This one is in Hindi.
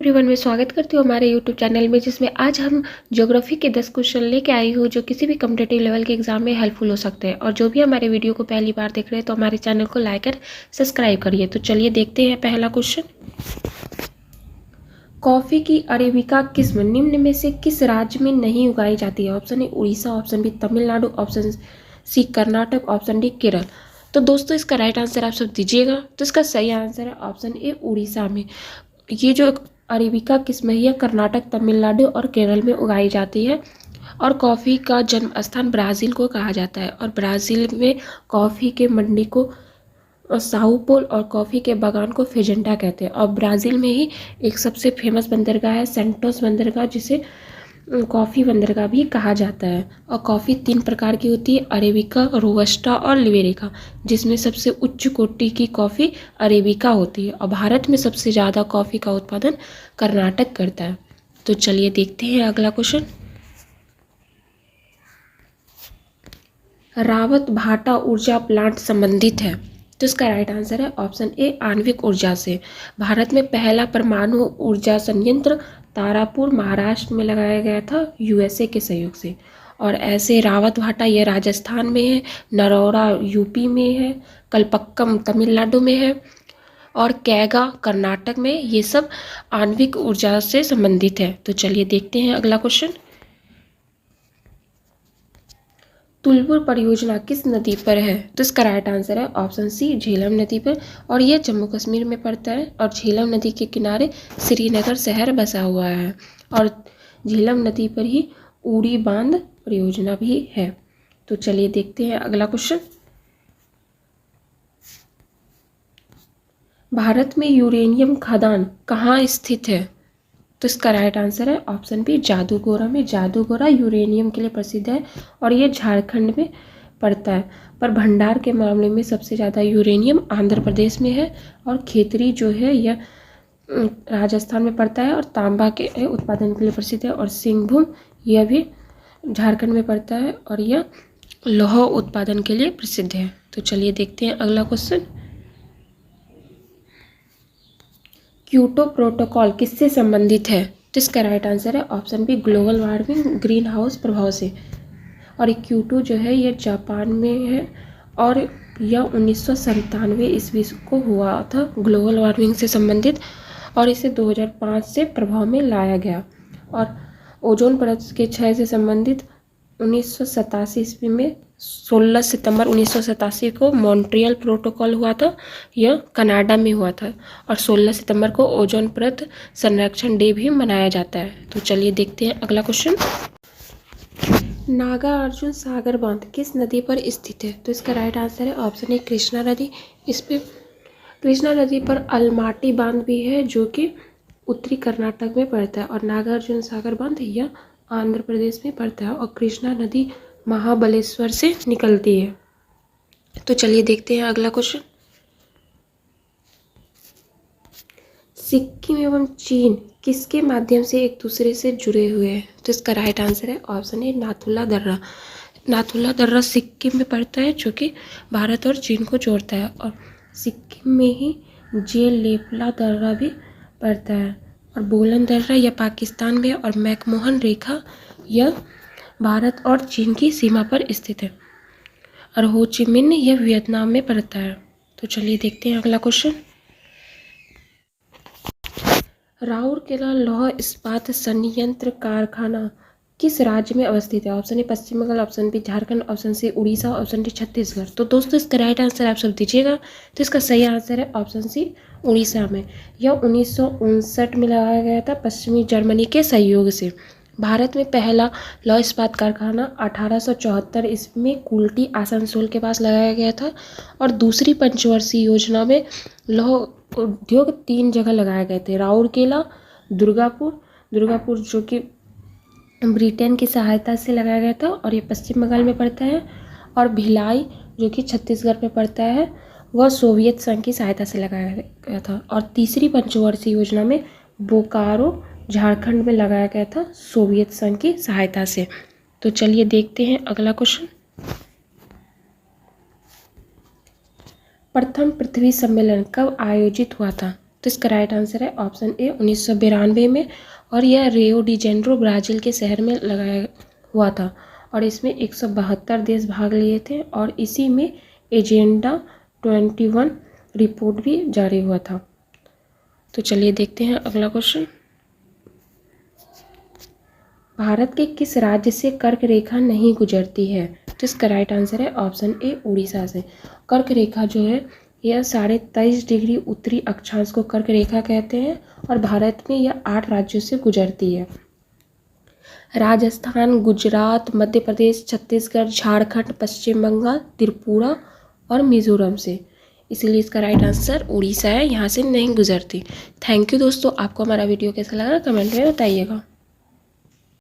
एवरीवन, मैं स्वागत करती हूँ हमारे यूट्यूब चैनल में, जिसमें आज हम ज्योग्राफी के 10 क्वेश्चन लेके आई हूँ जो किसी भी कॉम्पिटेटिव लेवल के एग्जाम में हेल्पफुल हो सकते हैं। और जो भी हमारे वीडियो को पहली बार देख रहे हैं तो हमारे चैनल को लाइक और सब्सक्राइब करिए। तो चलिए देखते हैं पहला क्वेश्चन। कॉफ़ी की अरेबिका किस्म निम्न में से किस राज्य में नहीं उगाई जाती है? Option A Orissa, option B Tamil Nadu, option C Karnataka, option D Kerala. तो दोस्तों इसका राइट आंसर आप सब दीजिएगा। तो इसका सही आंसर है ऑप्शन ए उड़ीसा में। ये जो अरेबिका किस्म है यह कर्नाटक, तमिलनाडु और केरल में उगाई जाती है। और कॉफ़ी का जन्म स्थान ब्राज़ील को कहा जाता है। और ब्राज़ील में कॉफ़ी के मंडी को साओ पोल और कॉफ़ी के बागान को फेजेंटा कहते हैं। और ब्राज़ील में ही एक सबसे फेमस बंदरगाह है सेंटोस बंदरगाह, जिसे कॉफ़ी बंदरगाह भी कहा जाता है। और कॉफ़ी 3 प्रकार की होती है, अरेबिका, रोबस्टा और लिबेरिका, जिसमें सबसे उच्च कोटि की कॉफ़ी अरेबिका होती है। और भारत में सबसे ज़्यादा कॉफ़ी का उत्पादन कर्नाटक करता है। तो चलिए देखते हैं अगला क्वेश्चन। रावत भाटा ऊर्जा प्लांट संबंधित है। तो इसका राइट आंसर है ऑप्शन ए आणविक ऊर्जा से। भारत में पहला परमाणु ऊर्जा संयंत्र तारापुर महाराष्ट्र में लगाया गया था यूएसए के सहयोग से। और ऐसे रावत भाटा यह राजस्थान में है, नरौरा यूपी में है, कलपक्कम तमिलनाडु में है और कैगा कर्नाटक में। ये सब आणविक ऊर्जा से संबंधित है। तो चलिए देखते हैं अगला क्वेश्चन। तुलपुर परियोजना किस नदी पर है? तो इसका राइट आंसर है ऑप्शन सी झेलम नदी पर। और यह जम्मू कश्मीर में पड़ता है। और झेलम नदी के किनारे श्रीनगर शहर बसा हुआ है। और झेलम नदी पर ही उड़ी बांध परियोजना भी है। तो चलिए देखते हैं अगला क्वेश्चन। भारत में यूरेनियम खदान कहाँ स्थित है? तो इसका राइट आंसर है ऑप्शन बी जादूगोरा में। जादूगोरा यूरेनियम के लिए प्रसिद्ध है और ये झारखंड में पड़ता है। पर भंडार के मामले में सबसे ज़्यादा यूरेनियम आंध्र प्रदेश में है। और खेतरी जो है यह राजस्थान में पड़ता है और तांबा के उत्पादन के लिए प्रसिद्ध है। और सिंहभूम यह भी झारखंड में पड़ता है और यह लौह उत्पादन के लिए प्रसिद्ध है। तो चलिए देखते हैं अगला क्वेश्चन। क्योटो प्रोटोकॉल किससे संबंधित है? तो इसका राइट आंसर है option B global warming green house प्रभाव से। और क्योटो जो है यह जापान में है और यह 1997 ईस्वी को हुआ था ग्लोबल वार्मिंग से संबंधित। और इसे 2005 से प्रभाव में लाया गया। और ओजोन परत के क्षय से संबंधित 1987 ईस्वी में 16 सितंबर 1987 को मॉन्ट्रियल प्रोटोकॉल हुआ था। यह कनाडा में हुआ था। और 16 सितंबर को ओजोन परत संरक्षण डे भी मनाया जाता है। तो चलिए देखते हैं अगला क्वेश्चन। नागार्जुन सागर बांध किस नदी पर स्थित है? तो इसका राइट आंसर है ऑप्शन ए कृष्णा नदी। इस पे कृष्णा नदी पर अलमाटी बांध भी है जो कि उत्तरी कर्नाटक में पड़ता है। और नागार्जुन सागर बांध यह आंध्र प्रदेश में पड़ता है। और कृष्णा नदी महाबलेश्वर से निकलती है। तो चलिए देखते हैं अगला क्वेश्चन। सिक्किम एवं चीन किसके माध्यम से एक दूसरे से जुड़े हुए हैं? तो इसका राइट आंसर है ऑप्शन ए नाथुला दर्रा। नाथुला दर्रा सिक्किम में पड़ता है जो कि भारत और चीन को जोड़ता है। और सिक्किम में ही जे लेपला दर्रा भी पड़ता है। और बोलन दर्रा यह पाकिस्तान में और मैकमोहन रेखा यह भारत और चीन की सीमा पर स्थित है। और हो ची मिन्ह यह वियतनाम में पड़ता है। तो चलिए देखते हैं अगला क्वेश्चन। राउरकेला लौह इस्पात संयंत्र कारखाना किस राज्य में अवस्थित है? Option A Paschim Bengal, option B Jharkhand, option C Orissa, option D Chhattisgarh. तो दोस्तों इसका राइट आंसर आप सब दीजिएगा। तो इसका सही आंसर है ऑप्शन सी उड़ीसा में। यह 1959 में लगाया गया था पश्चिमी जर्मनी के सहयोग से। भारत में पहला लौह इस्पात कारखाना 1874 ईस्वी में कुल्टी आसनसोल के पास लगाया गया था। और दूसरी पंचवर्षीय योजना में लौह उद्योग 3 जगह लगाए गए थे, राउरकेला, दुर्गापुर जो कि ब्रिटेन की सहायता से लगाया गया था और ये पश्चिम बंगाल में पड़ता है। और भिलाई जो कि छत्तीसगढ़ में पड़ता है वह सोवियत संघ की सहायता से लगाया गया था। और तीसरी पंचवर्षीय योजना में बोकारो झारखंड में लगाया गया था सोवियत संघ की सहायता से। तो चलिए देखते हैं अगला क्वेश्चन। प्रथम पृथ्वी सम्मेलन कब आयोजित हुआ था? तो इसका राइट आंसर है ऑप्शन ए 1992 में, और यह रियो डी जेनेरो ब्राज़ील के शहर में लगाया हुआ था और इसमें 172 देश भाग लिए थे और इसी में एजेंडा 21 रिपोर्ट भी जारी हुआ था। तो चलिए देखते हैं अगला क्वेश्चन। भारत के किस राज्य से कर्क रेखा नहीं गुजरती है? तो इसका राइट आंसर है ऑप्शन ए उड़ीसा से। कर्क रेखा जो है यह 23.5 डिग्री उत्तरी अक्षांश को कर्क रेखा कहते हैं और भारत में यह 8 राज्यों से गुजरती है। राजस्थान, गुजरात, मध्य प्रदेश, छत्तीसगढ़, झारखंड, पश्चिम बंगाल, त्रिपुरा और मिजोरम से, इसलिए इसका राइट आंसर उड़ीसा है, यहाँ से नहीं गुजरती। थैंक यू दोस्तों, आपको हमारा वीडियो कैसा लगा कमेंट में बताइएगा।